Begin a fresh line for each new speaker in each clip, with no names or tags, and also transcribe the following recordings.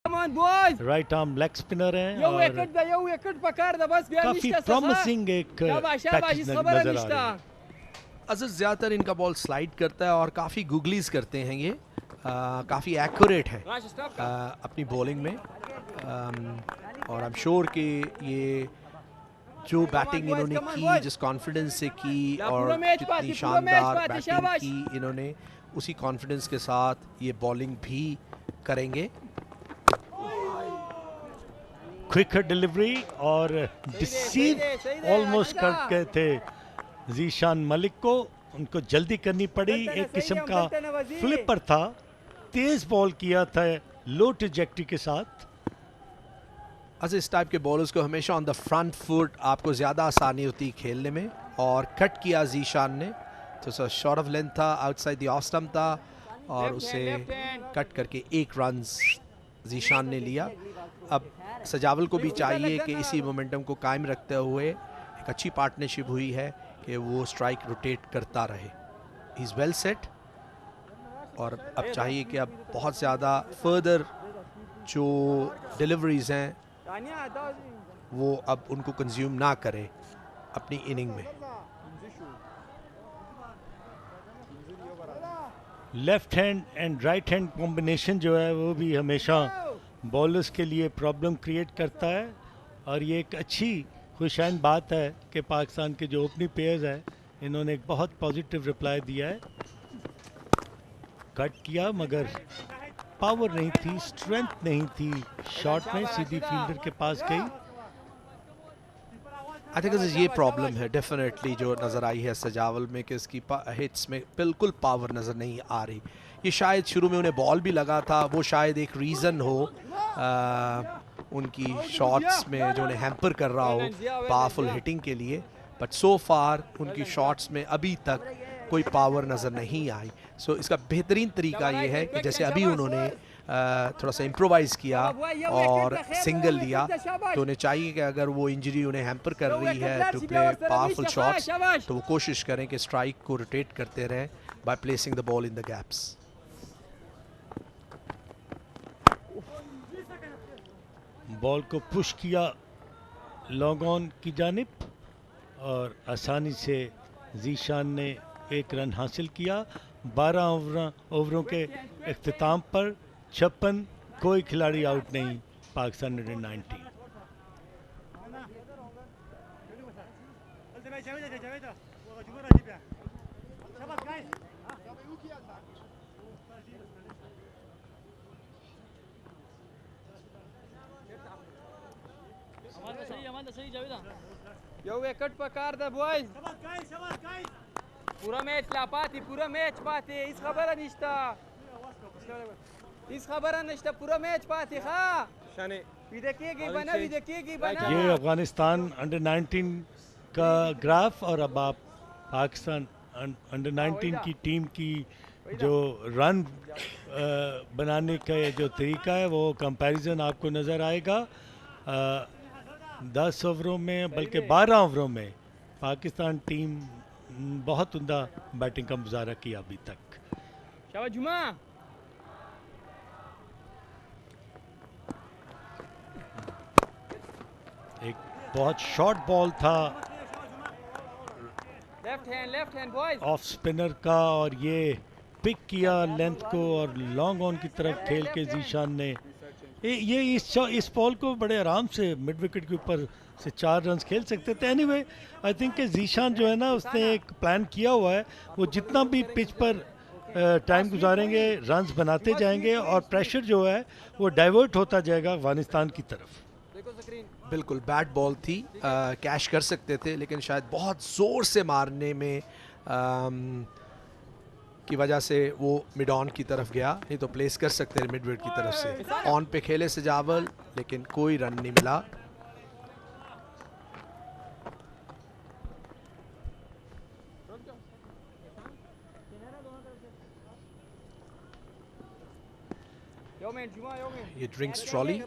Right arm leg spinner है और काफी प्रॉमिसिंग एक पैकेज नजर आ रहा है।
अज़र ज्यादातर इनका बॉल स्लाइड करता है और काफी गुगलीज करते हैं ये, काफी एक्यूरेट है अपनी बॉलिंग में, और आई एम श्योर कि ये जो बैटिंग इन्होंने की, जिस कॉन्फिडेंस से की और जितनी शानदार बैटिंग की इन्होंने, उसी कॉन्फिडेंस के साथ ये बॉलिंग भी करेंगे।
क्विकर डिलीवरी और डिसीव ऑलमोस्ट कर गए थे जीशान मलिक को, उनको जल्दी करनी पड़ी। एक किस्म का फ्लिपर था, तेज बॉल किया था लो ट्रैजेक्टरी के साथ।
अच्छा, इस टाइप के बॉलर्स को हमेशा ऑन द फ्रंट फुट आपको ज़्यादा आसानी होती है खेलने में, और कट किया जीशान ने, तो शॉर्ट ऑफ लेंथ था, आउटसाइड द ऑफ स्टंप था, और उसे कट करके 1 रन जीशान ने लिया। अब सजावल को भी चाहिए कि इसी मोमेंटम को कायम रखते हुए, एक अच्छी पार्टनरशिप हुई है कि वो स्ट्राइक रोटेट करता रहे। ही इज़ वेल सेट, और अब चाहिए कि अब बहुत ज़्यादा फर्दर जो डिलीवरीज हैं वो अब उनको कंज्यूम ना करे अपनी इनिंग में।
Left hand and right hand combination जो है वो भी हमेशा बॉलर्स के लिए प्रॉब्लम क्रिएट करता है, और ये एक अच्छी खुशैन बात है कि पाकिस्तान के जो ओपनिंग प्लेयर्स हैं इन्होंने एक बहुत पॉजिटिव रिप्लाई दिया है। कट किया मगर पावर नहीं थी, स्ट्रेंथ नहीं थी शॉट में, सीधी फील्डर के पास गई।
आई थिंक ये प्रॉब्लम है डेफिनेटली जो नज़र आई है सजावल में, कि इसकी हिट्स में बिल्कुल पावर नज़र नहीं आ रही। ये शायद शुरू में उन्हें बॉल भी लगा था, वो शायद एक रीज़न हो उनकी शॉट्स में जो उन्हें हैम्पर कर रहा हो पावरफुल हिटिंग के लिए, बट सो फार उनकी शॉट्स में अभी तक कोई पावर नज़र नहीं आई। सो इसका बेहतरीन तरीका ये है कि जैसे अभी उन्होंने थोड़ा सा इम्प्रोवाइज़ किया और सिंगल लिया, तो उन्हें चाहिए कि अगर वो इंजरी उन्हें हैम्पर कर रही है टू प्ले पावरफुल शॉट्स, तो वो कोशिश करें कि स्ट्राइक को रोटेट करते रहें by placing the ball in the gaps.
Ball को पुश किया लॉन्ग ऑन की जानिब, और आसानी से जीशान ने 1 रन हासिल किया। 12 ओवरों के इख्तिताम पर 56, कोई खिलाड़ी आउट नहीं पाकिस्तान अंडर-19।
यो विकेट पकार द बॉयज, पूरा मैच लापाती, पूरा मैच पाते, इस खबर निश्ता, इस खबर निश्ता, पूरा मैच पाते। हाँ
ये अफगानिस्तान अंडर-19 का ग्राफ, और अब आप पाकिस्तान अंडर-19 की टीम की जो रन बनाने का जो तरीका है वो कंपैरिजन आपको नज़र आएगा। 10 ओवरों में, बल्कि 12 ओवरों में पाकिस्तान टीम बहुत उम्दा बैटिंग का मुजाहरा किया अभी तक।
शाबाश जुमा।
एक बहुत शॉर्ट बॉल था
left hand boys
off spinner का, और ये पिक किया लेंथ को और लॉन्ग ऑन की तरफ खेल के जीशान ने ये इस बॉल को बड़े आराम से मिड विकेट के ऊपर से 4 रन खेल सकते थे। एनीवे आई थिंक कि जीशान जो है ना, उसने एक प्लान किया हुआ है, वो जितना भी पिच पर टाइम गुजारेंगे रन्स बनाते जाएंगे, और प्रेशर जो है वो डाइवर्ट होता जाएगा अफगानिस्तान की तरफ।
बिल्कुल बैट बॉल थी, कैश कर सकते थे, लेकिन शायद बहुत ज़ोर से मारने में की वजह से वो मिड ऑन की तरफ गया, नहीं तो प्लेस कर सकते थे मिड विकेट की तरफ से। ऑन पे खेले सजावल, लेकिन कोई रन नहीं मिला। ये ड्रिंक्स ट्रॉली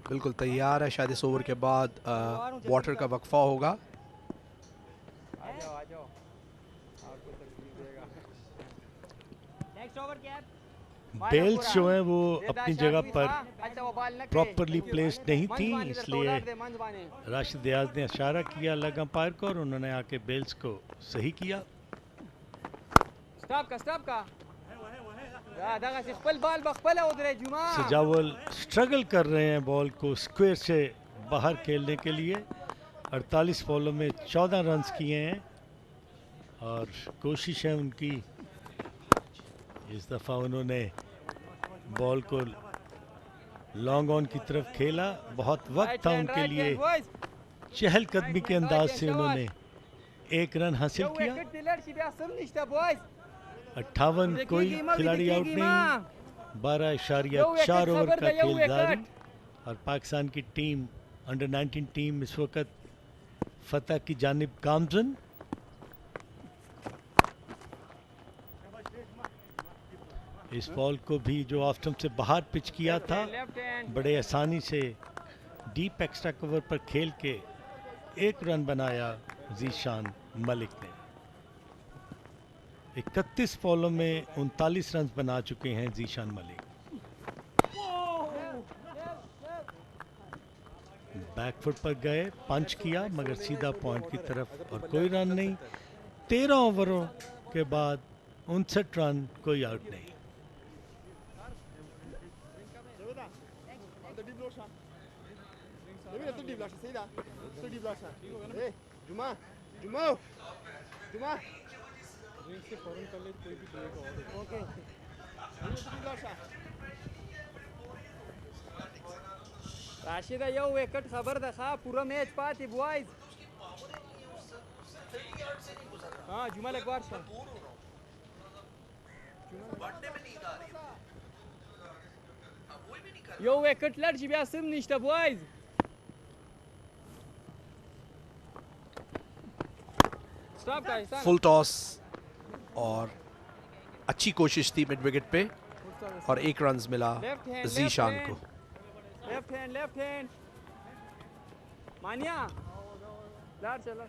बिल्कुल तैयार है, शायद इस ओवर के बाद वाटर का वक्फा होगा।
बेल्स जो हैं वो अपनी जगह पर प्रॉपरली प्लेस्ड नहीं थी, इसलिए राशिद दियाज ने इशारा किया लेग अंपायर को और उन्होंने आके बेल्स को सही किया।
स्टॉप का
सजावल स्ट्रगल कर रहे हैं बॉल को स्क्वायर से बाहर खेलने के लिए। 48 बॉलों में 14 रन्स किए हैं और कोशिश है उनकी, इस दफ़ा उन्होंने बॉल को लॉन्ग ऑन की तरफ खेला। बहुत वक्त था उनके लिए, चहलकदमी के अंदाज से उन्होंने 1 रन हासिल किया। 58 कोई खिलाड़ी आउट नहीं, 12.4 ओवर का खेल जारी और पाकिस्तान की टीम अंडर 19 टीम इस वक्त फतह की जानिब गामजन। इस बॉल को भी जो ऑफ स्टंप से बाहर पिच किया था, बड़े आसानी से डीप एक्स्ट्रा कवर पर खेल के 1 रन बनाया जीशान मलिक ने। 31 बॉलों में 39 रन बना चुके हैं जीशान मलिक। बैकफुट पर गए, पंच किया मगर सीधा पॉइंट की तरफ और कोई रन नहीं। 13 ओवरों के बाद 59 रन, कोई आउट नहीं।
राशिदा यो विकेट खबर दखा पूरा मैच पाती बॉयज। हाँ जुमा एक बार यो विकेट लड़ जिब्या सिम निश्ता बॉयज।
फुल टॉस और अच्छी कोशिश थी मिड विकेट पे और 1 रन मिला जीशान को।
लेफ्ट हैंड मानिया चला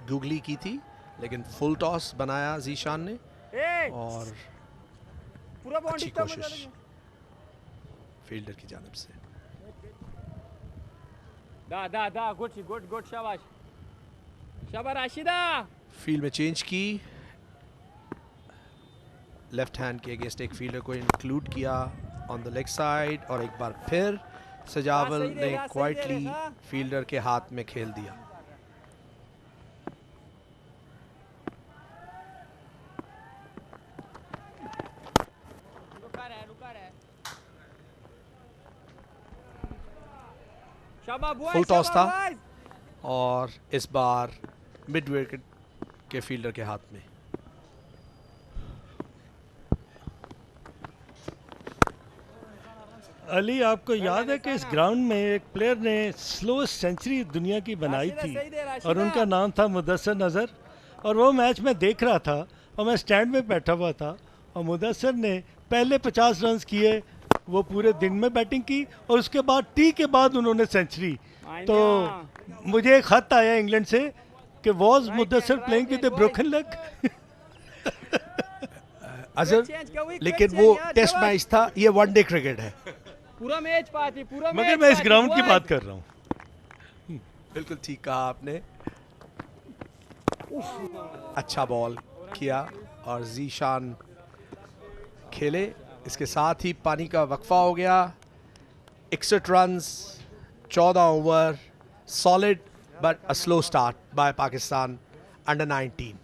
गूगली की थी लेकिन फुल टॉस बनाया जीशान ने और
पूरा
अच्छी कोशिश फील्डर की जानिब से।
दा गुड शाबाश राशिदा।
फील्ड में चेंज की, लेफ्ट हैंड के अगेंस्ट एक फील्डर को इंक्लूड किया ऑन द लेग साइड और एक बार फिर सजावल ने क्वाइटली फील्डर के हाथ में खेल दिया। फुल टॉस था और इस बार मिड विकेट के फील्डर के हाथ में।
अली, आपको याद है कि इस ग्राउंड में एक प्लेयर ने स्लोएस्ट सेंचुरी दुनिया की बनाई थी और उनका नाम था मुदस्सर नज़र। और वो मैच मैं देख रहा था और मैं स्टैंड में बैठा हुआ था और मुदस्सर ने पहले 50 रन किए, वो पूरे दिन में बैटिंग की और उसके बाद टी के बाद उन्होंने सेंचुरी। तो मुझे एक खत आया इंग्लैंड से कि was Mudassar playing with A broken leg.
Azhar, लेकिन वो टेस्ट मैच था, ये वनडे क्रिकेट है।
पूरा मैच पाती पूरा
मगर मैं इस ग्राउंड की बात कर रहा हूँ।
बिल्कुल ठीक कहा आपने। अच्छा बॉल किया और जीशान खेले। इसके साथ ही पानी का वक्फा हो गया। 61 runs, 14 over, solid but a slow start by Pakistan under 19।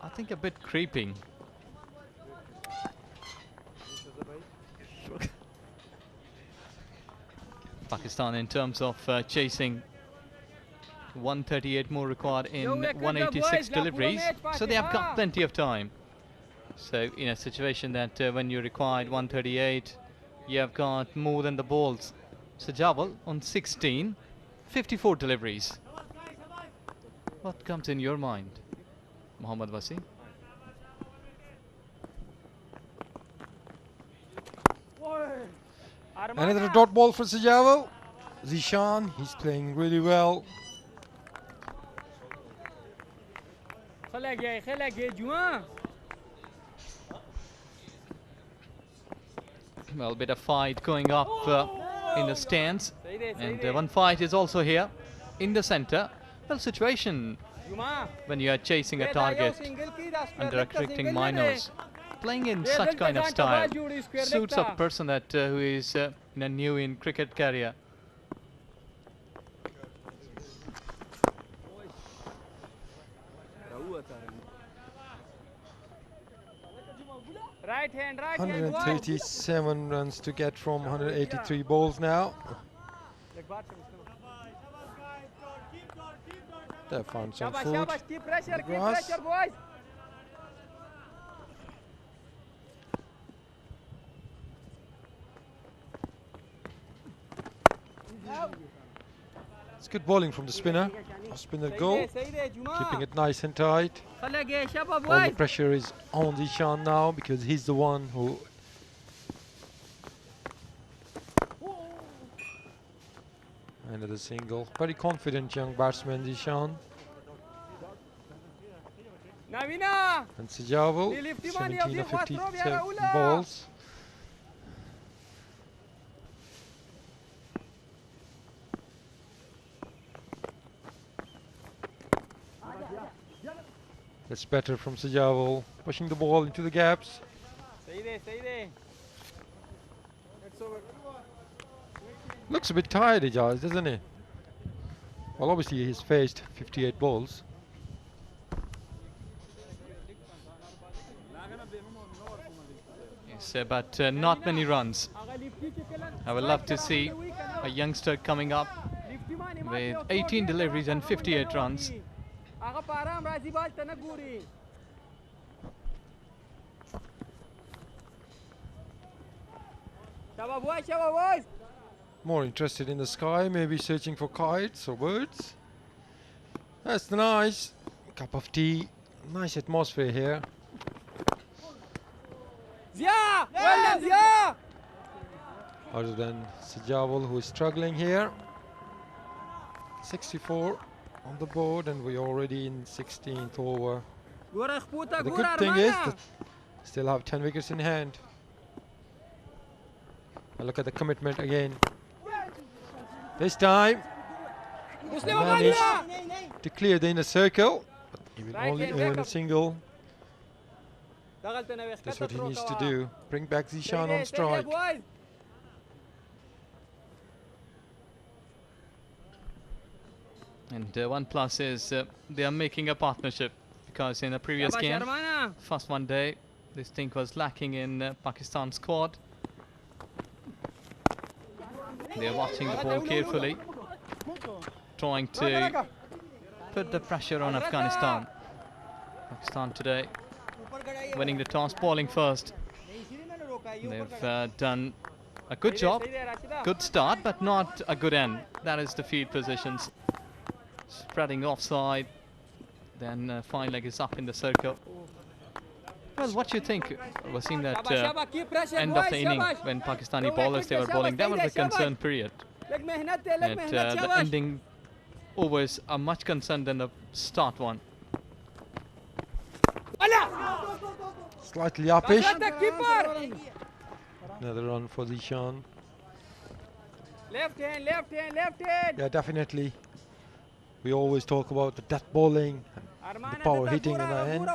I think a bit creeping. Pakistan in terms of chasing 138 more required in 186 deliveries, so they have got plenty of time. So in a situation that when you required 138, you have got more than the balls. So Jawal on 16, 54 deliveries. What comes in your mind, Mohammad Wasi?
Another dot ball for Sajavo. Zishan, he's playing really well.
Well, bit of fight going up in the stands, and one fight is also here in the center. Well, situation when you are chasing a target under attracting minors, playing in such kind of style suits a person that who is new in cricket career.
Right hand,
137 runs to get from 183 balls now. They found some food.
keep pressure, keep
Grass.
pressure, boys.
It's good bowling from the spinner. Off spinner go, keeping it nice and tight. All the pressure is on Zishan now because he's the one who. Another single. Very confident young batsman Zishan.
Navina.
And Sajavo, 17 of 57 balls. That's better from Sajavo, pushing the ball into the gaps. Looks a bit tired, Ijaz, doesn't he? Well, obviously he's faced 58 balls.
Yes, but not many runs. I would love to see a youngster coming up with 18 deliveries and 58 runs.
More interested in the sky, maybe searching for kites or birds. That's nice. Cup of tea. Nice atmosphere here.
Zia! Well done, Zia!
Other than Sajawal, who is struggling here. 64 on the board, and we're already in 16th over. The good thing is that still have 10 wickets in hand. And look at the commitment again. This time, he managed to clear the inner circle, but he will only earn a single. That's what he needs to do. Bring back Zishan on strike.
And one plus is they are making a partnership, because in the previous game, first one day, this thing was lacking in Pakistan squad. They are watching the ball carefully, trying to put the pressure on Afghanistan. Pakistan today winning the toss, bowling first. They've done a good job, good start, but not a good end. That is the field positions. Spreading offside, then fine leg is up in the circle. Well, what do you think? We're seeing that end of the inning when Pakistani bowlers they were bowling, that was a concern period. And the ending overs are much concerned than the start one.
Slightly uppish. Another run for Zishan.
Left hand, left hand, left hand.
Yeah, definitely. We always talk about the death bowling, and the power hitting in the end.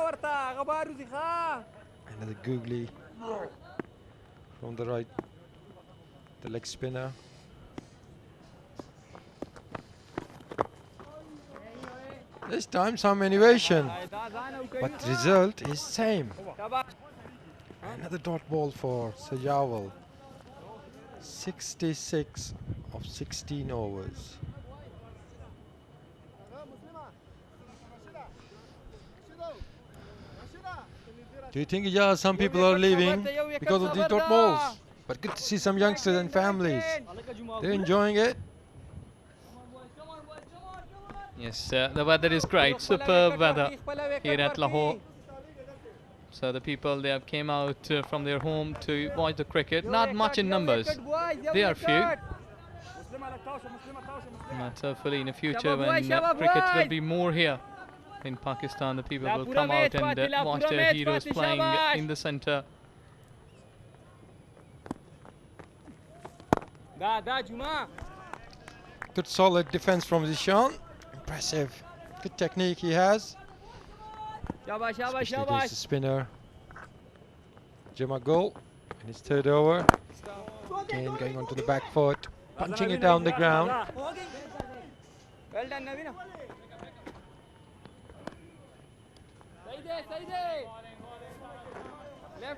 Another googly from the right, the leg spinner. This time some innovation, but the result is same. Another dot ball for Sajawal. 66 of 16 overs. Do you think some people are leaving because of these dot balls? But good to see some youngsters and families. They're enjoying it.
Yes, the weather is great, superb weather here at Lahore. So the people, they have came out from their home to watch the cricket. Not much in numbers. They are few. But hopefully in the future when cricket will be more here in Pakistan, the people will come out and watch their heroes playing in the centre.
Good solid defense from Zishan. Impressive. Good technique he has. Especially against the spinner. Jama goal in his third over. Again going onto the back foot. Punching it down the ground.
Well done, Naveen.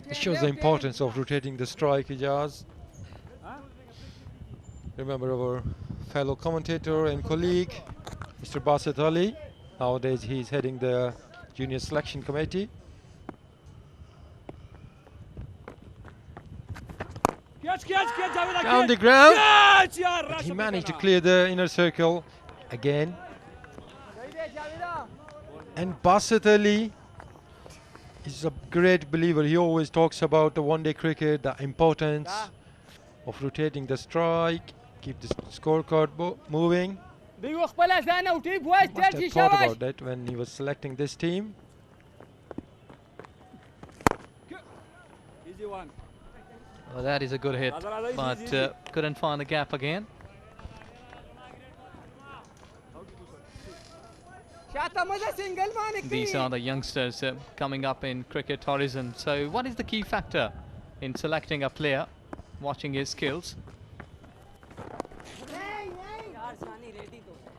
This shows the importance of rotating the strike, Ijaz. Remember our fellow commentator and colleague, Mr. Basit Ali. Nowadays he's heading the junior selection committee. Down the ground. But he managed to clear the inner circle again. And Basit Ali is a great believer. He always talks about the one-day cricket, the importance of rotating the strike, keep the scorecard moving. He must have thought about that when he was selecting this team.
Easy one.
Well, that is a good hit, but couldn't find the gap again. These are the youngsters coming up in cricket tourism. So what is the key factor in selecting a player, watching his skills?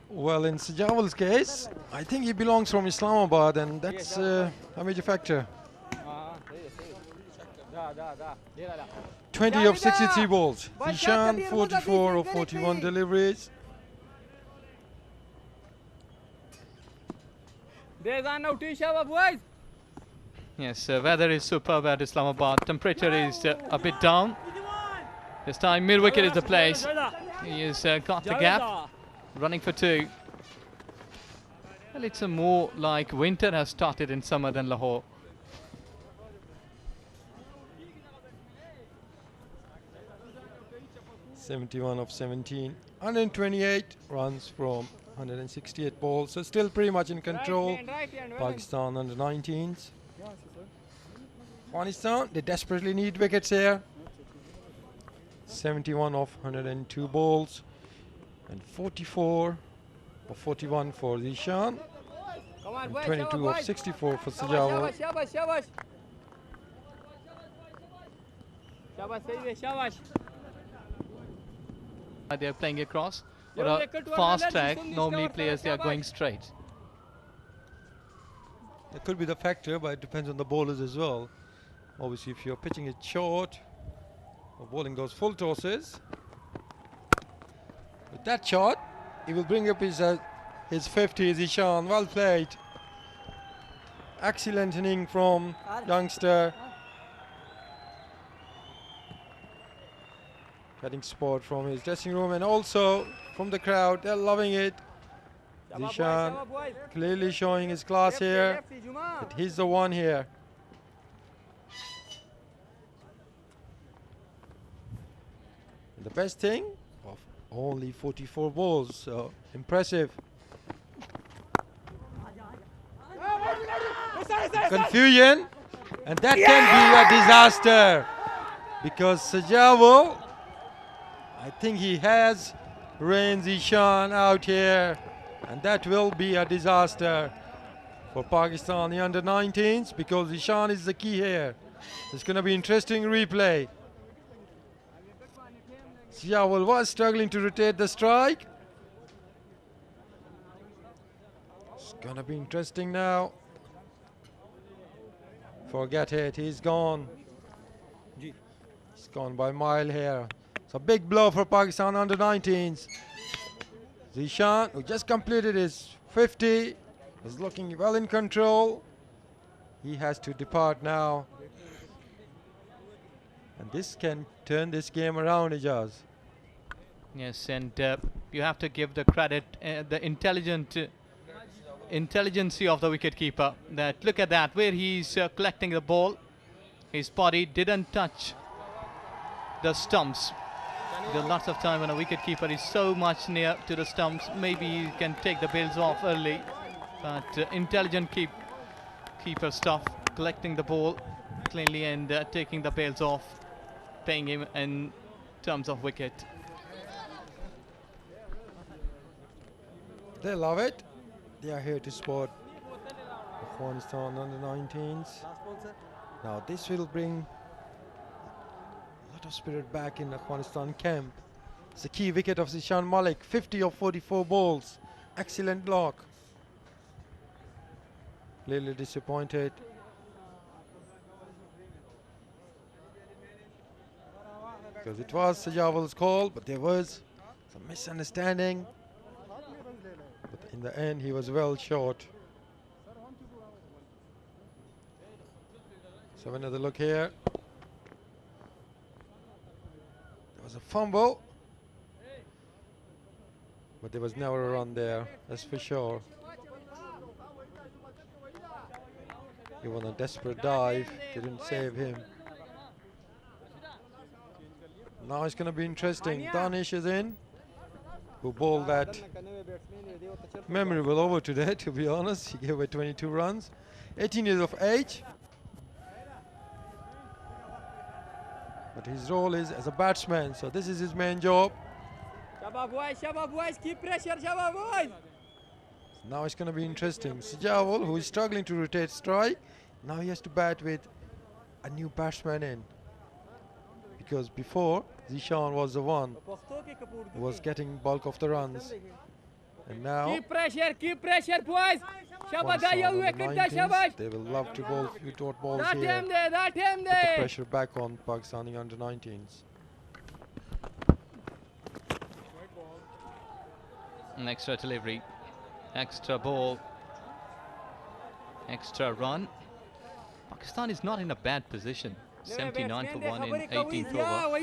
Well, in Sajawal's case, I think he belongs from Islamabad, and that's a major factor. 20 of 63 balls. Zishan, 44 of 41 deliveries.
Yes, weather is superb at Islamabad. Temperature is a bit down. This time mid-wicket is the place. He has got the gap. Running for two. Well, it's more like winter has started in summer than Lahore.
'71 of 17, 128 runs from 168 balls, so still pretty much in control. Pakistan under 19s. Afghanistan, they desperately need wickets here. 71 of 102 balls and 44 of 41 for Zishan and 22 of 64 for Sajawal.
They are playing across. For a fast track, normally players, they are going straight.
That could be the factor, but it depends on the bowlers as well. Obviously, if you're pitching it short or bowling those full tosses, with that shot, he will bring up his 50s. Zishan, well played. Excellent inning from youngster. Getting support from his dressing room and also from the crowd. They're loving it. Zishan clearly showing his class here, that he's the one here. And the best thing, of only 44 balls, so impressive. Confusion, and that can be a disaster, because Sajawal, I think he has Rain Zishan out here, and that will be a disaster for Pakistan, the under-19s, because Zishan is the key here. It's going to be interesting replay. Sajawal was struggling to rotate the strike. It's going to be interesting now. Forget it, he's gone. He's gone by a mile here. It's a big blow for Pakistan under-19s. Zishan, who just completed his 50, is looking well in control. He has to depart now. And this can turn this game around, Ijaz.
Yes, and you have to give the credit, the intelligent intelligence of the wicketkeeper. That look at that, where he's collecting the ball. His body didn't touch the stumps. There's lots of time when a wicketkeeper is so much near to the stumps, maybe he can take the bails off early. But intelligent keeper stuff, collecting the ball cleanly and taking the bails off, paying him in terms of wicket.
They love it. They are here to support Afghanistan under 19s. Now this will bring a lot of spirit back in Afghanistan camp. It's a key wicket of Zishan Malik, 50 of 44 balls. Excellent block. Clearly disappointed. Because it was Sajawal's call, but there was some misunderstanding. But in the end, he was well short. So another look here. There was a fumble, but there was never a run there, that's for sure. Even a desperate dive didn't save him. Now it's going to be interesting. Danish is in, who bowled that memorable over today, to be honest. He gave away 22 runs. 18 years of age. But his role is as a batsman, so this is his main job.
Shabab boys, keep pressure, Shabab boys.
Now it's going to be interesting. Sajawal, who is struggling to rotate strike, now he has to bat with a new batsman in. Because before, Zishan was the one who was getting bulk of the runs. And now,
Keep pressure, boys.
once on the 19s, they will love to bowl few dot balls here. Put the pressure back on Pakistani under 19s.
An extra delivery, extra ball, extra run. Pakistan is not in a bad position. 79 for 1 in 18th over.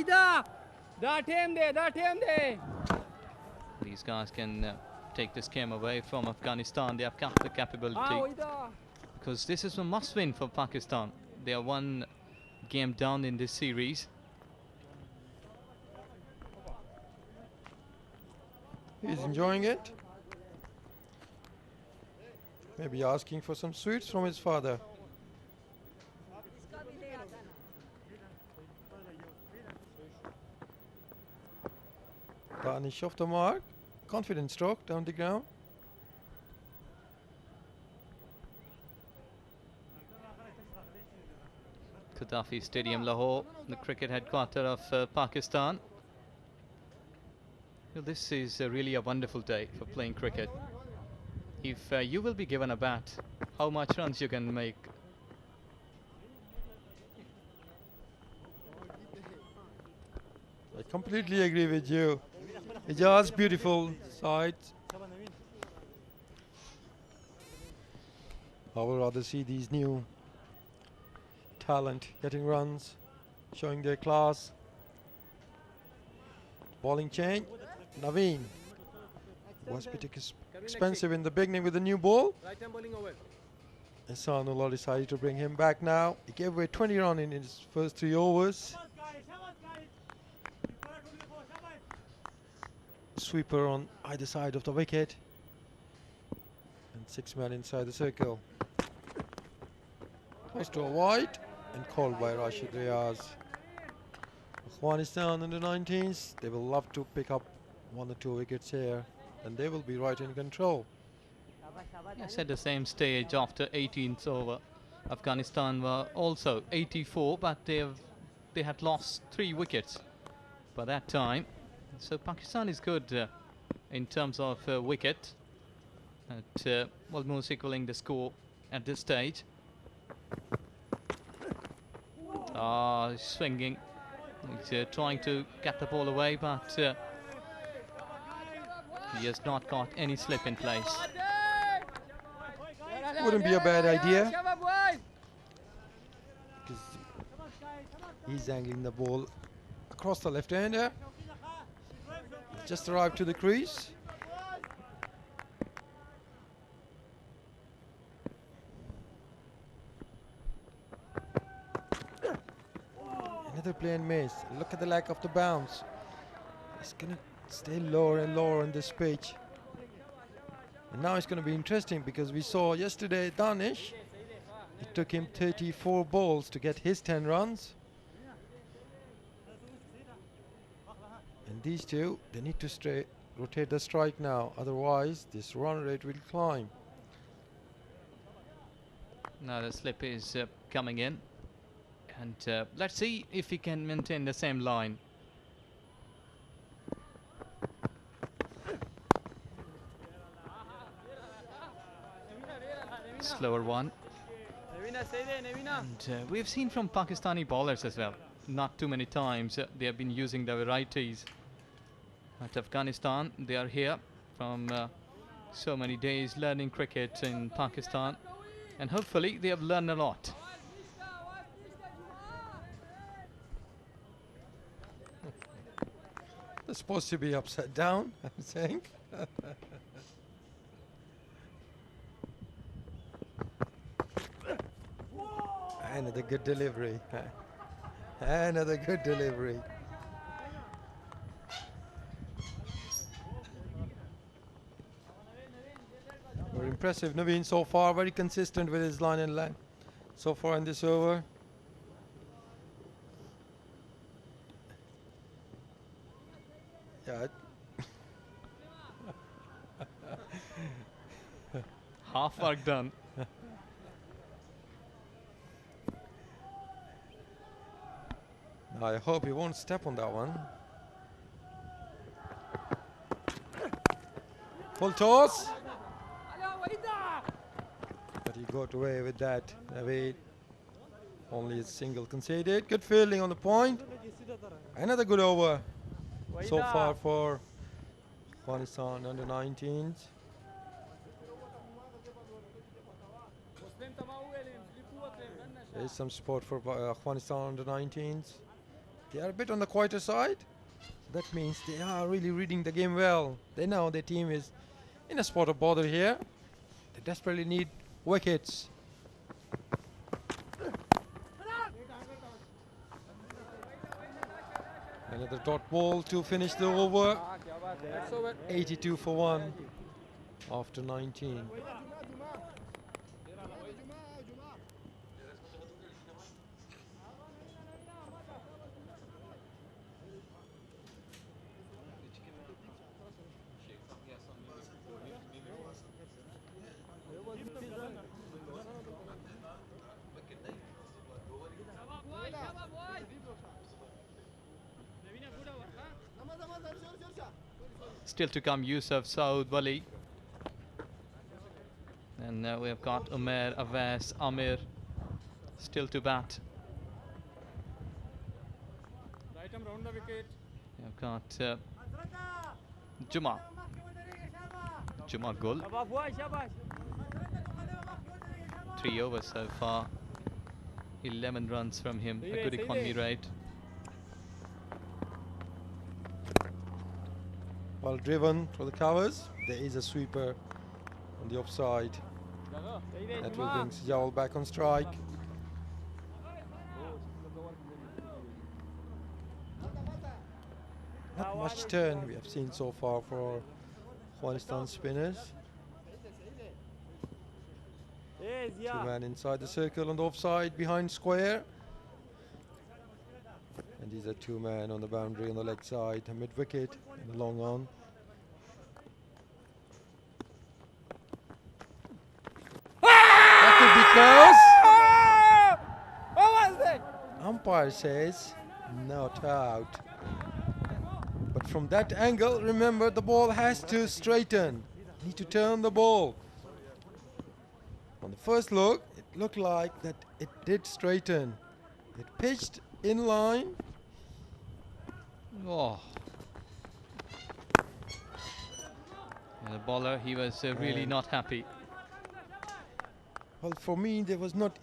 These guys can take this game away from Afghanistan. They have got the capability, because this is a must-win for Pakistan. They are one game down in this series.
He's enjoying it. Maybe asking for some sweets from his father. Danish off the mark. Confident stroke down the ground.
Qaddafi Stadium, Lahore, the cricket headquarter of Pakistan. Well, this is really a wonderful day for playing cricket. If you will be given a bat, how much runs you can make?
I completely agree with you. Ijaz, beautiful side. I would rather see these new talent getting runs, showing their class. Bowling change. Naveen was pretty expensive in the beginning with the new ball. Ihsanullah decided to bring him back now. He gave away 20 runs in his first 3 overs. Sweeper on either side of the wicket. And 6 men inside the circle. Close to a wide and called by Rashid Riyaz. Afghanistan under 19s, they will love to pick up 1 or 2 wickets here, and they will be right in control.
Yes, at the same stage after 18th over, Afghanistan were also 84, but they had lost 3 wickets by that time. So Pakistan is good in terms of wicket, at almost equaling the score at this stage. Swinging. He's trying to get the ball away, but he has not got any slip in place.
Wouldn't be a bad idea, because he's angling the ball across the left-hander. Just arrived to the crease. Another plain miss. Look at the lack of the bounce. It's going to stay lower and lower on this pitch. And now it's going to be interesting because we saw yesterday Danish. It took him 34 balls to get his 10 runs. And these two, they need to rotate the strike now. Otherwise, this run rate will climb.
Now the slip is coming in. And let's see if he can maintain the same line. Slower one. And we've seen from Pakistani bowlers as well, not too many times they have been using the varieties. At Afghanistan, they are here from so many days learning cricket in Pakistan, and hopefully they have learned a lot.
It's supposed to be upside down, I'm saying. Another good delivery. Another good delivery. Very impressive. Naveen so far, very consistent with his line and line so far in this over. Yeah.
Half work done.
I hope he won't step on that one. Full toss. But he got away with that. Naveed. Only a single conceded. Good fielding on the point. Another good over so far for Afghanistan under 19s. There is some support for Afghanistan under 19s. They are a bit on the quieter side. That means they are really reading the game well. They know their team is in a spot of bother here. They desperately need wickets. Another dot ball to finish the over. 82 for 1 after 19.
Still to come, Yusuf, Saud, Wali. And now we have got Umair, Avas, Amir still to bat. We have got Juma. Juma Gul. 3 overs so far. 11 runs from him. A good economy rate.
Well driven for the covers. There is a sweeper on the offside. That will bring Sijal back on strike. Not much turn we have seen so far for Afghanistan spinners. Two men inside the circle on the offside behind square. And these are two men on the boundary on the leg side, a mid wicket and a long on. That could be close. Umpire says not out. But from that angle, remember the ball has to straighten. Need to turn the ball. On the first look, it looked like that it did straighten. It pitched in line.
Oh. And the bowler, he was really not happy.
Well, for me, there was not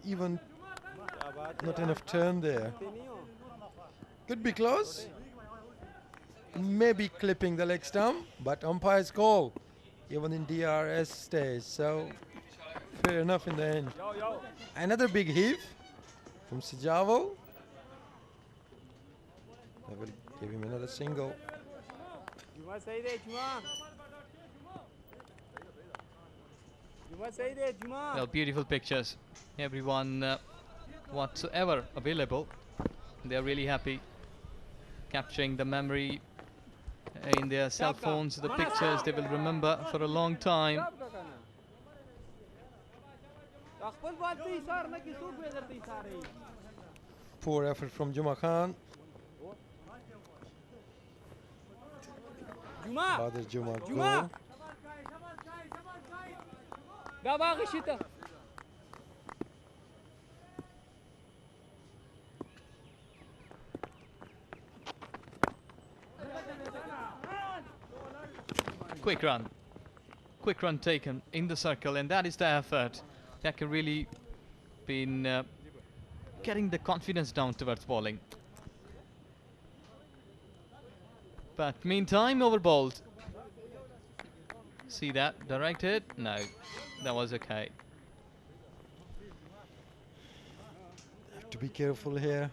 enough turn there. Could be close. Maybe clipping the leg stump, but umpire's call. Even in DRS stays, so fair enough in the end. Another big heave from Sijawal. Give him another single.
Juma Saeed, Juma. Juma Saeed, Juma.
Well, beautiful pictures. Everyone whatsoever available, they are really happy capturing the memory in their cell phones, the pictures they will remember for a long time.
Poor effort from Juma Khan. Father Juma goal.
Quick run taken in the circle, and that is the effort that can really been getting the confidence down towards bowling. But meantime, over bowled. See that directed? No, that was okay.
Have to be careful here.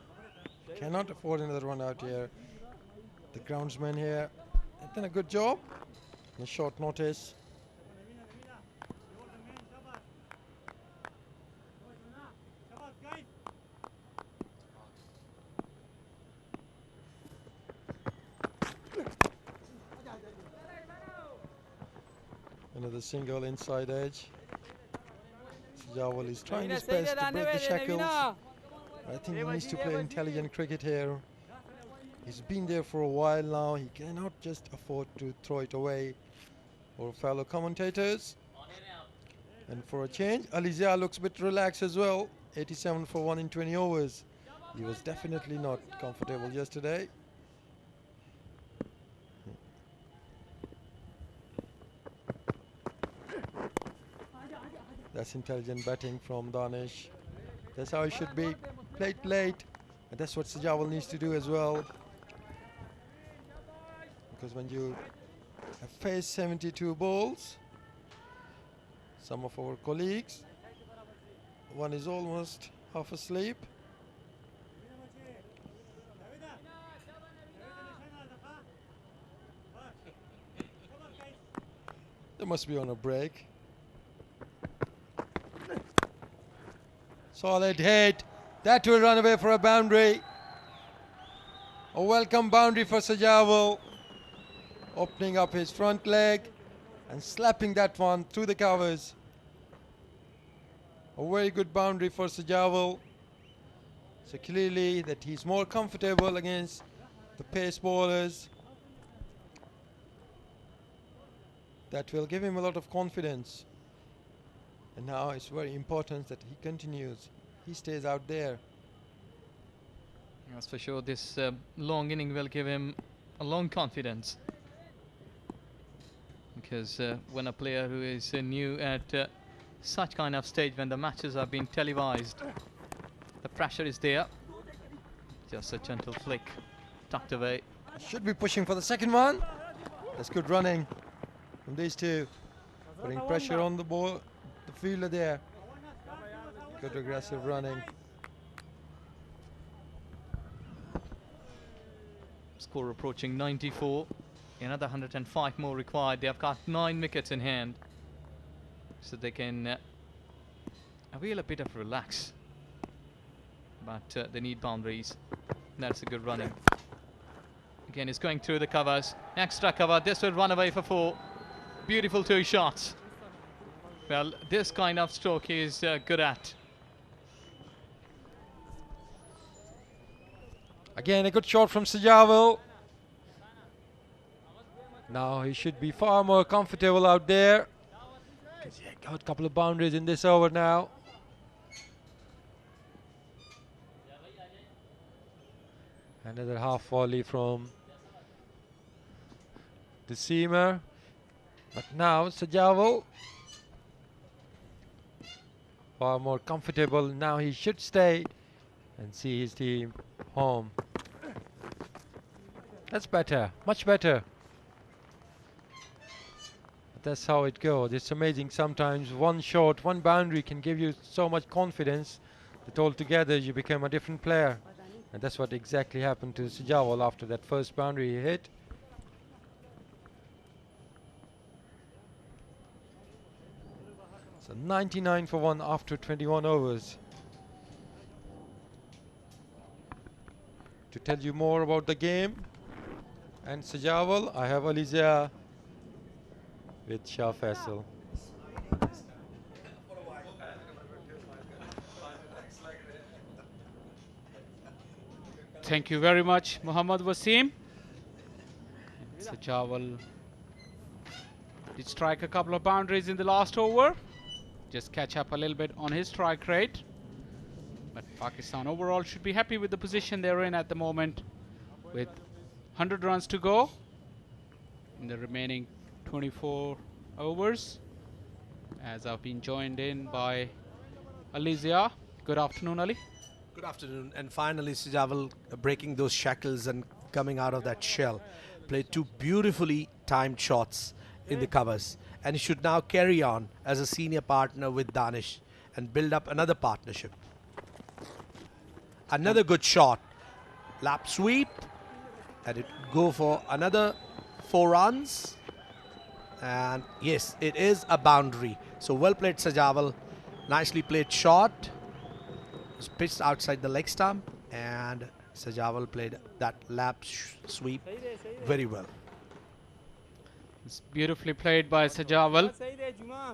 Cannot afford another one out here. The groundsman here have done a good job. On short notice. Another single inside edge. Sajawal is trying his best to break the shackles. I think he needs to play intelligent cricket here. He's been there for a while now. He cannot just afford to throw it away. For fellow commentators. And for a change, Alizia looks a bit relaxed as well. 87 for 1 in 20 overs. He was definitely not comfortable yesterday. That's intelligent batting from Danish. That's how it should be. Played late. And that's what Sajawal needs to do as well. Because when you have faced 72 balls, some of our colleagues, one is almost half asleep. They must be on a break. Solid hit. That will run away for a boundary. A welcome boundary for Sajawal. Opening up his front leg and slapping that one through the covers. A very good boundary for Sajawal. So clearly that he's more comfortable against the pace bowlers. That will give him a lot of confidence. And now it's very important that he continues. He stays out there.
That's for sure. This long inning will give him a long confidence. Because when a player who is new at such kind of stage, when the matches are being televised, the pressure is there. Just a gentle flick, tucked away.
Should be pushing for the second one. That's good running from these two. Putting pressure on the ball, the fielder there. Good aggressive running.
Score approaching 94. Another 105 more required. They have got 9 wickets in hand. So they can avail a bit of relax. But they need boundaries. That's a good running. Again, it's going through the covers. Extra cover. This will run away for 4. Beautiful 2 shots. Well, this kind of stroke he is good at.
Again, a good shot from Sajawal. Now he should be far more comfortable out there. He got a couple of boundaries in this over now. Another half volley from the seamer. But now Sajawal far more comfortable. Now he should stay and see his team home. That's better, much better. But that's how it goes. It's amazing sometimes one shot, one boundary can give you so much confidence that altogether you become a different player. And that's what exactly happened to Sajawal after that first boundary he hit. So 99 for 1 after 21 overs. To tell you more about the game and Sajawal, I have Alizia with Shah Faisal.
Thank you very much, Muhammad Wasim. Sajawal did strike a couple of boundaries in the last over. Just catch up a little bit on his strike rate. But Pakistan overall should be happy with the position they're in at the moment, with 100 runs to go in the remaining 24 overs. As I've been joined in by Alizia. Good afternoon, Ali.
Good afternoon. And finally, Sajawal breaking those shackles and coming out of that shell. Played two beautifully timed shots in the covers. And he should now carry on as a senior partner with Danish and build up another partnership. Another good shot. Lap sweep. And it go for another 4 runs. And yes, it is a boundary. So well played, Sajawal. Nicely played shot. Was pitched outside the leg stump. And Sajawal played that lap sweep very well.
It's beautifully played by Sajawal.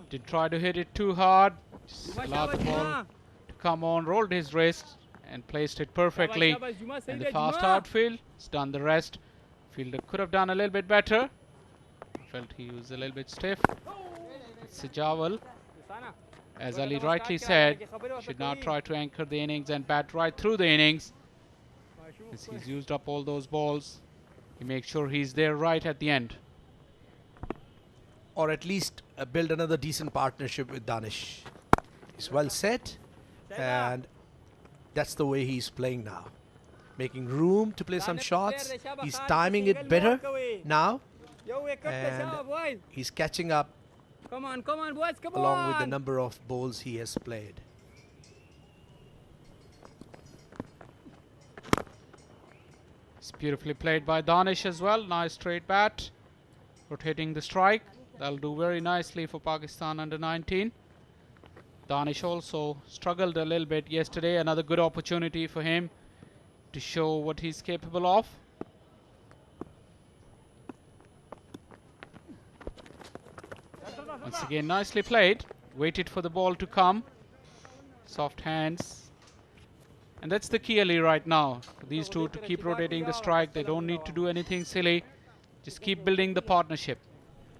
Didn't try to hit it too hard. Just allowed the ball to come on, rolled his wrist and placed it perfectly in the fast outfield. It's done the rest. Fielder could have done a little bit better. Felt he was a little bit stiff. Sajawal, as Ali rightly said, should now try to anchor the innings and bat right through the innings. As he's used up all those balls, he makes sure he's there right at the end.
Or at least build another decent partnership with Danish. He's well set, and that's the way he's playing now. Making room to play some shots. He's timing it better now, and he's catching up
Come on, boys, come on.
along with the number of balls he has played.
It's beautifully played by Danish as well. Nice straight bat, rotating the strike. That'll do very nicely for Pakistan under 19. Danish also struggled a little bit yesterday. Another good opportunity for him to show what he's capable of. Once again, nicely played. Waited for the ball to come. Soft hands. And that's the key, Ali, right now. For these two to keep rotating the strike. They don't need to do anything silly. Just keep building the partnership.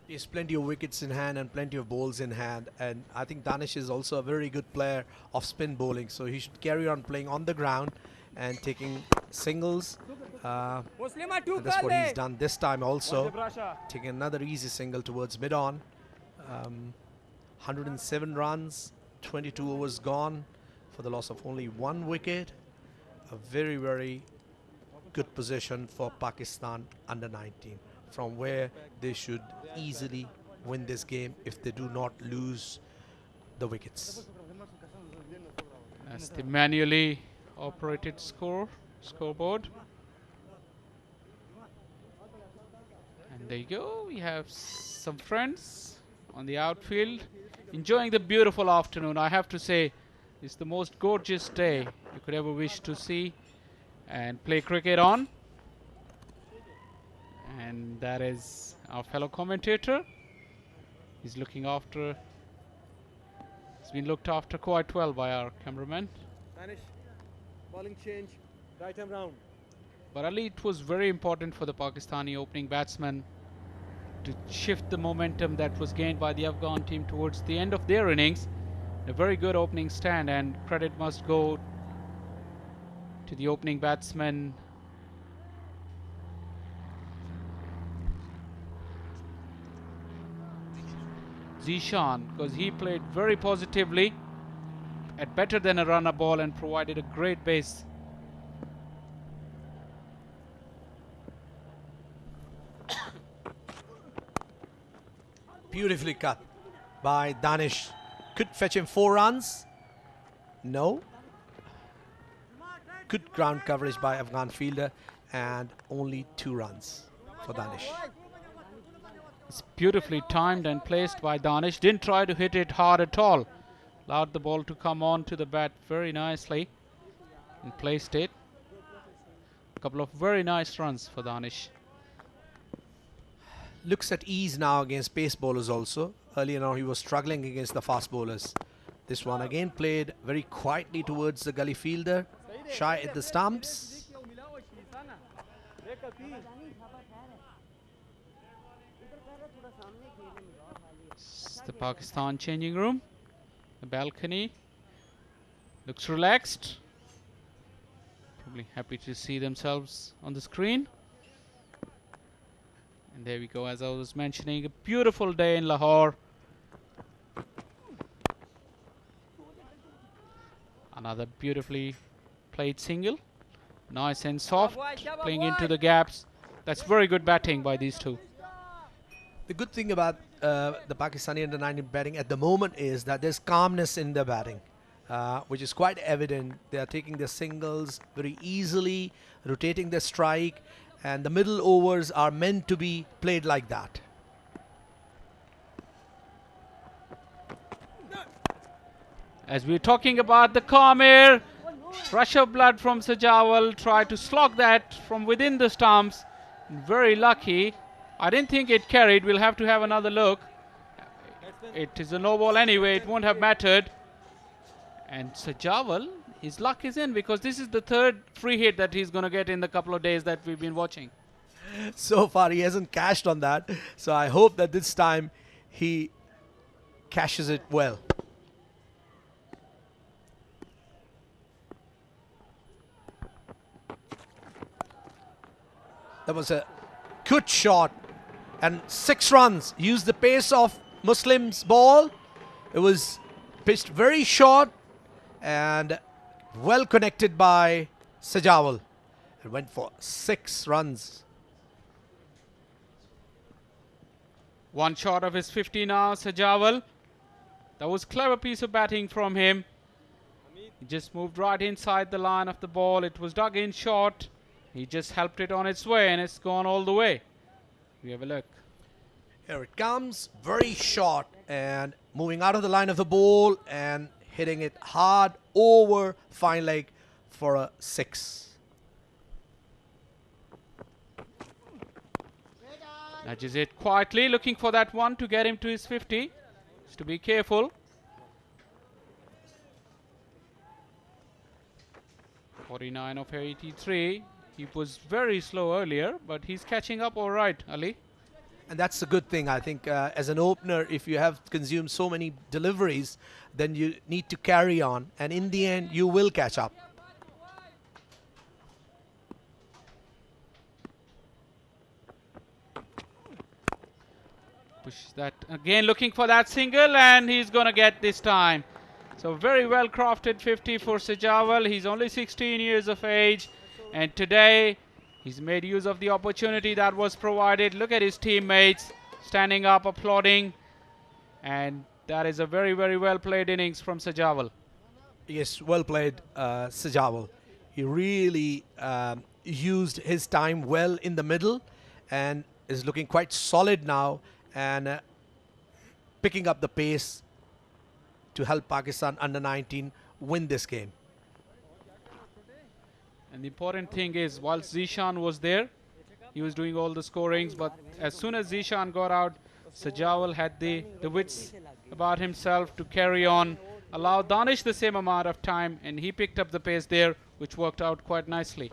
He has plenty of wickets in hand and plenty of balls in hand, and I think Danish is also a very good player of spin bowling, so he should carry on playing on the ground and taking singles. And that's what he's done this time also, taking another easy single towards mid-on. 107 runs, 22 overs gone for the loss of only 1 wicket. A very, very good position for Pakistan under 19, from where they should easily win this game if they do not lose the wickets.
That's the manually operated scoreboard. And there you go. We have some friends on the outfield enjoying the beautiful afternoon. I have to say, it's the most gorgeous day you could ever wish to see and play cricket on. And that is our fellow commentator. He's looking after, he's been looked after quite well by our cameraman.
Danish, bowling change, right arm round.
But Ali, it was very important for the Pakistani opening batsmen to shift the momentum that was gained by the Afghan team towards the end of their innings. A very good opening stand, and credit must go to the opening batsman Zishan, because he played very positively at better than a runner ball and provided a great base.
Beautifully cut by Danish. Could fetch him 4 runs. No. good ground coverage by Afghan fielder, and only 2 runs for Danish.
It's beautifully timed and placed by Danish. Didn't try to hit it hard at all. Allowed the ball to come on to the bat very nicely and placed it. A couple of very nice runs for Danish.
Looks at ease now against pace bowlers also. Earlier now he was struggling against the fast bowlers. This one again played very quietly towards the gully fielder. Shy at the stumps.
It's the Pakistan changing room. The balcony. Looks relaxed. Probably happy to see themselves on the screen. And there we go, as I was mentioning, a beautiful day in Lahore. Another beautifully played single. Nice and soft, playing into the gaps. That's very good batting by these two.
The good thing about the Pakistani under-19 batting at the moment is that there's calmness in their batting, which is quite evident. They are taking their singles very easily, rotating their strike, and the middle overs are meant to be played like that.
As we're talking about the calm air, rush of blood from Sajawal, tried to slog that from within the stumps. Very lucky. I didn't think it carried. We'll have to have another look. It is a no ball anyway. It won't have mattered. And Sajawal, his luck is in, because this is the 3rd free hit that he's going to get in the couple of days that we've been watching.
So far he hasn't cashed on that. So I hope that this time he cashes it well. That was a good shot, and 6 runs. Used the pace of Muslim's ball. It was pitched very short and well connected by Sajawal. It went for 6 runs.
One shot of his 50 now, Sajawal. That was a clever piece of batting from him. He just moved right inside the line of the ball. It was dug in short. He just helped it on its way, and it's gone all the way. We have a look.
Here it comes, very short, and moving out of the line of the ball and hitting it hard over fine leg for a 6.
Nudges it quietly, looking for that one to get him to his 50. Just to be careful. 49 of 83. He was very slow earlier, but he's catching up all right, Ali.
And that's a good thing, I think. As an opener, if you have consumed so many deliveries, then you need to carry on. And in the end, you will catch up.
Push that again, looking for that single, and he's going to get this time. So very well crafted 50 for Sajawal. He's only 16 years of age. And today, he's made use of the opportunity that was provided. Look at his teammates standing up, applauding. And that is a very, very well played innings from Sajawal.
Yes, well played, Sajawal. He really used his time well in the middle and is looking quite solid now and picking up the pace to help Pakistan under-19 win this game.
And the important thing is, whilst Zishan was there, he was doing all the scorings, but as soon as Zishan got out, Sajawal had the wits about himself to carry on, allow Danish the same amount of time, and he picked up the pace there, which worked out quite nicely.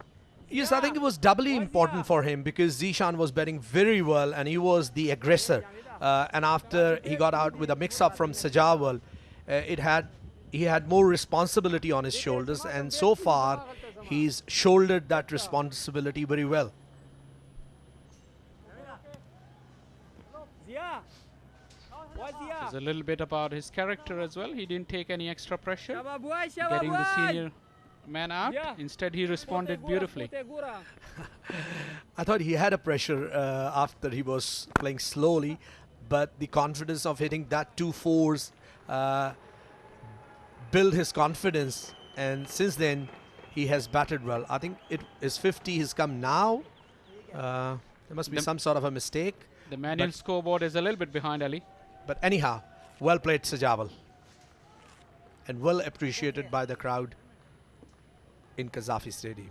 Yes, I think it was doubly important for him because Zishan was batting very well and he was the aggressor. And after he got out with a mix-up from Sajawal, he had more responsibility on his shoulders, and so far he's shouldered that responsibility very well.
There's a little bit about his character as well. He didn't take any extra pressure getting the senior man out. Instead, he responded beautifully.
I thought he had a pressure after he was playing slowly, but the confidence of hitting that 2 fours built his confidence, and since then he has batted well. I think it is 50 has come now. There must be some sort of a mistake.
The manual scoreboard is a little bit behind, Ali.
But anyhow, well played Sajawal. And well appreciated by the crowd in Qaddafi Stadium.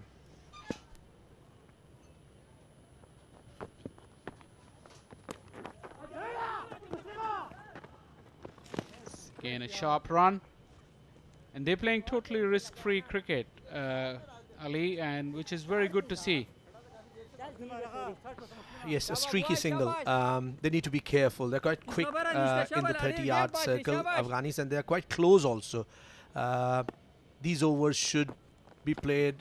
Again, a sharp run. And they're playing totally risk-free cricket, Ali, and which is very good to see.
Yes, a streaky single. They need to be careful. They're quite quick in the 30-yard circle, Afghanis, and they're quite close also. These overs should be played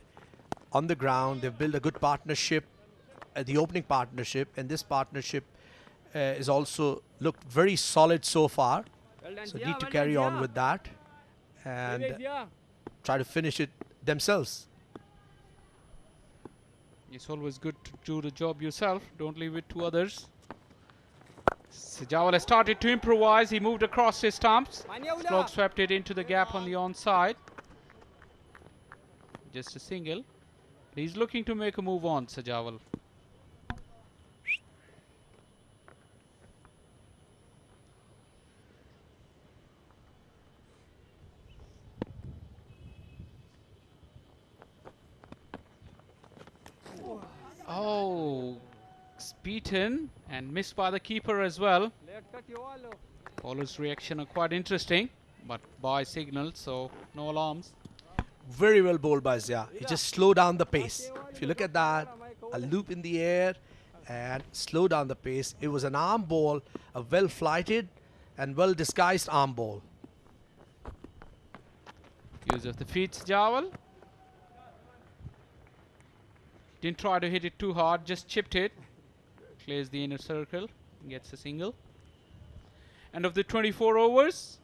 on the ground. They've built a good partnership, the opening partnership, and this partnership is also looked very solid so far. So need to carry on with that and try to finish it themselves.
It's always good to do the job yourself. Don't leave it to others. Sajawal has started to improvise. He moved across his stumps. Slog swept it into the gap on the onside. Just a single. He's looking to make a move on, Sajawal. Oh, beaten and missed by the keeper as well. Bowler's reaction are quite interesting, but by signal, so no alarms.
Very well bowled by Zia. He just slowed down the pace. If you look at that, a loop in the air and slow down the pace. It was an arm ball, a well flighted and well disguised arm ball.
Use of the feet, Sajawal. Didn't try to hit it too hard, just chipped it. Clears the inner circle, gets a single. End of the 24 overs.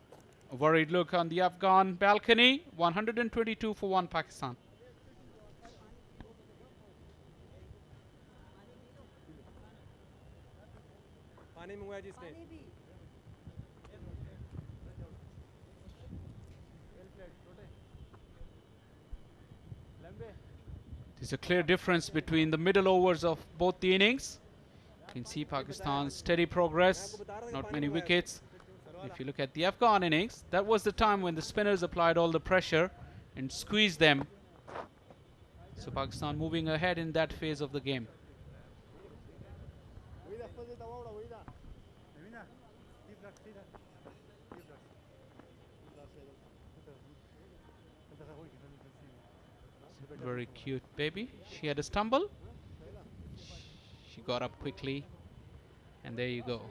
A worried look on the Afghan balcony. 122 for 1 Pakistan. There's a clear difference between the middle overs of both the innings. You can see Pakistan's steady progress, not many wickets. If you look at the Afghan innings, that was the time when the spinners applied all the pressure and squeezed them. So Pakistan moving ahead in that phase of the game. Very cute baby. She had a stumble. She got up quickly, and there you go.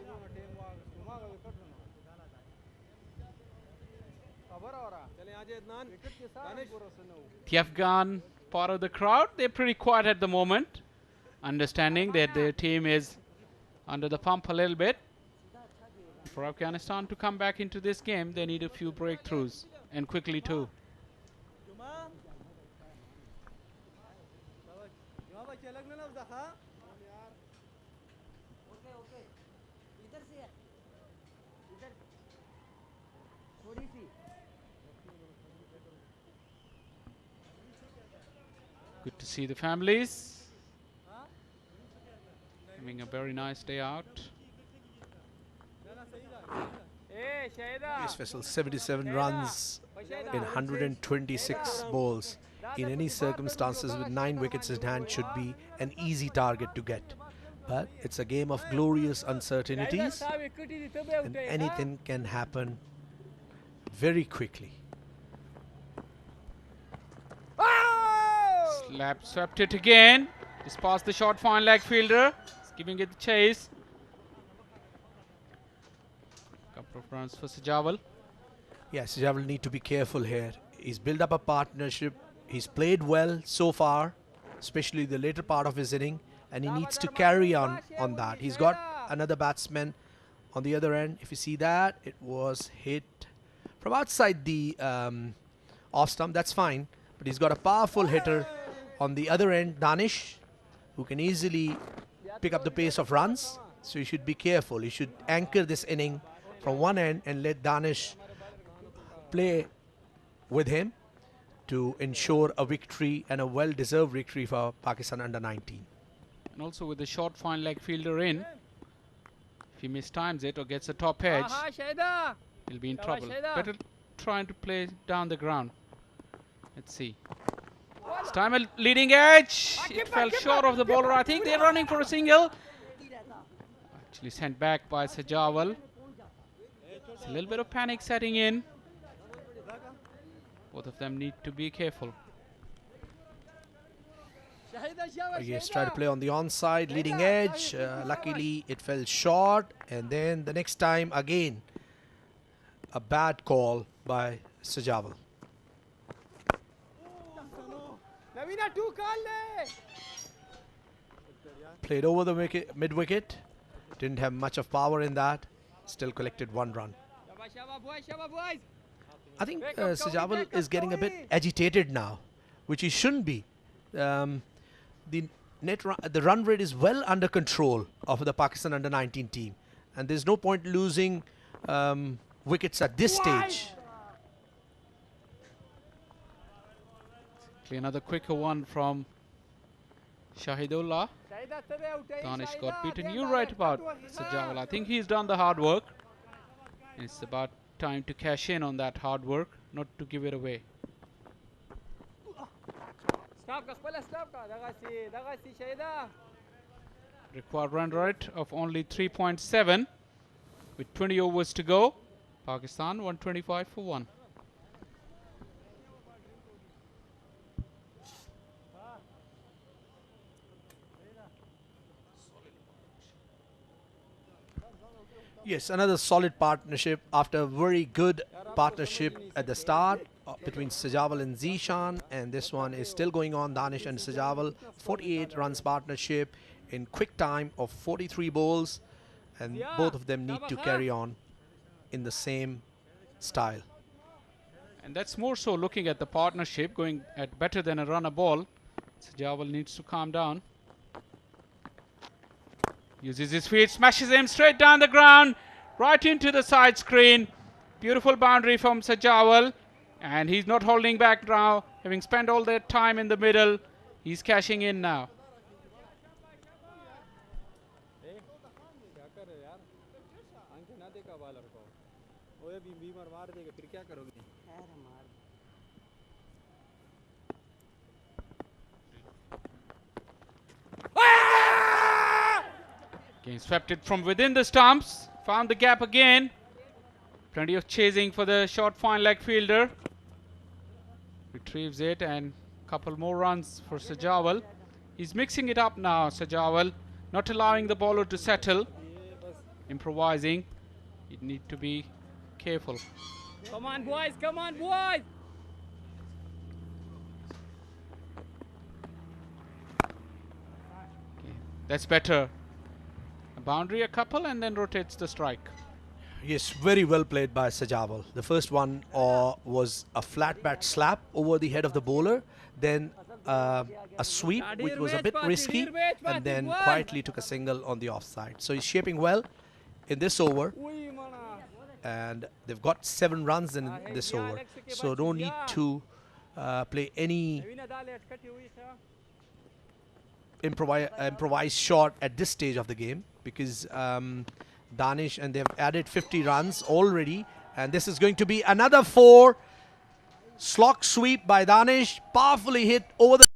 The Afghan part of the crowd, they're pretty quiet at the moment, understanding that their team is under the pump a little bit. For Afghanistan to come back into this game, they need a few breakthroughs, and quickly too. Good to see the families having a very nice day out.
Yes, Faisal, 77 runs in 126 balls. In any circumstances with 9 wickets in hand should be an easy target to get. But it's a game of glorious uncertainties and anything can happen very quickly.
Slap swept it again. Just past the short fine leg fielder. He's giving it the chase. Couple of runs for Sajawal.
Yes, Sajawal need to be careful here. He's built up a partnership. He's played well so far, especially the later part of his inning, and he needs to carry on that. He's got another batsman on the other end. If you see that, it was hit from outside the off stump. That's fine, but he's got a powerful hitter on the other end, Danish, who can easily pick up the pace of runs. So you should be careful. You should anchor this inning from one end and let Danish play with him. to ensure a victory and a well-deserved victory for Pakistan under-19.
And also with the short fine leg fielder in, if he mistimes it or gets a top edge, he'll be in trouble. Better trying to play down the ground. Let's see. This time a leading edge. It fell short of the bowler. I think they're running for a single. Actually sent back by Sajawal. It's a little bit of panic setting in. Both of them need to be careful.
Yes, try to play on the onside, leading edge. Luckily, it fell short. And then the next time, again, a bad call by Sajawal. Played over the wicket, mid-wicket. Didn't have much of power in that. Still collected 1 run. I think Sajawal is getting a bit agitated now, which he shouldn't be. The run rate is well under control of the Pakistan under-19 team, and there's no point losing wickets at this stage.
Another quicker one from Shahidullah. Danish got beaten. You're right about Sajawal. I think he's done the hard work. It's about time to cash in on that hard work, not to give it away. Required run rate of only 3.7 with 20 overs to go. Pakistan 125 for 1.
Yes, another solid partnership after a very good partnership at the start between Sajawal and Zishan, and this one is still going on. Danish and Sajawal, 48 runs partnership in quick time of 43 balls, and both of them need to carry on in the same style.
And that's more so looking at the partnership going at better than a run a ball. Sajawal needs to calm down. Uses his feet, smashes him straight down the ground, right into the side screen. Beautiful boundary from Sajawal. And he's not holding back now. Having spent all that time in the middle, he's cashing in now. Again, swept it from within the stumps. Found the gap again. Plenty of chasing for the short fine leg fielder. Retrieves it, and a couple more runs for Sajawal. He's mixing it up now, Sajawal. Not allowing the bowler to settle. Improvising. You need to be careful.
Come on, boys. Come on, boys.
Okay, that's better. A boundary, a couple, and then rotates the strike.
Yes, very well played by Sajawal. The first one was a flat bat slap over the head of the bowler, then a sweep, which was a bit risky, and then quietly took a single on the offside. So he's shaping well in this over, and they've got 7 runs in this over. So no need to play any improvised shot at this stage of the game, because Danish, and they've added 50 runs already, and this is going to be another 4. Slog sweep by Danish, powerfully hit over the